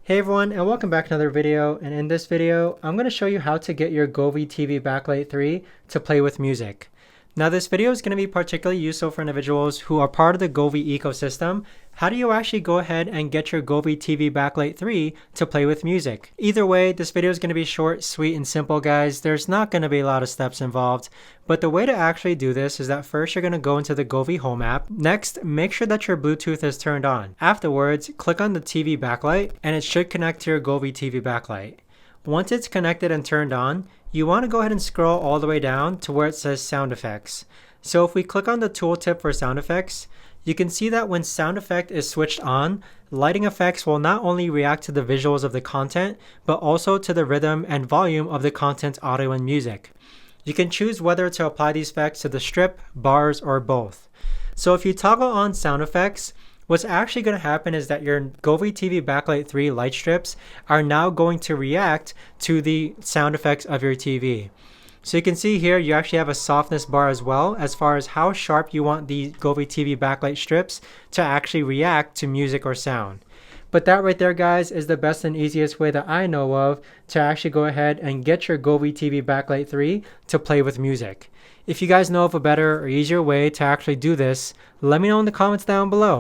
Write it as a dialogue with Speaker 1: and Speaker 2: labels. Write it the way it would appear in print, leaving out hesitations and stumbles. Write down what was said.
Speaker 1: Hey everyone, and welcome back to another video. And in this video, I'm going to show you how to get your Govee TV Backlight 3 to play with music. Now this video is going to be particularly useful for individuals who are part of the Govee ecosystem. How do you actually go ahead and get your Govee TV Backlight 3 to play with music? Either way, this video is going to be short, sweet, and simple, guys. There's not going to be a lot of steps involved. But the way to actually do this is that first you're going to go into the Govee Home app. Next, make sure that your Bluetooth is turned on. Afterwards, click on the TV Backlight and it should connect to your Govee TV Backlight. Once it's connected and turned on, you want to go ahead and scroll all the way down to where it says sound effects. So if we click on the tooltip for sound effects, you can see that when sound effect is switched on, lighting effects will not only react to the visuals of the content, but also to the rhythm and volume of the content's audio and music. You can choose whether to apply these effects to the strip, bars, or both. So if you toggle on sound effects, what's actually going to happen is that your Govee TV Backlight 3 light strips are now going to react to the sound effects of your TV. So you can see here you actually have a softness bar as well as far as how sharp you want the Govee TV Backlight strips to actually react to music or sound. But that right there, guys, is the best and easiest way that I know of to actually go ahead and get your Govee TV Backlight 3 to play with music. If you guys know of a better or easier way to actually do this, let me know in the comments down below.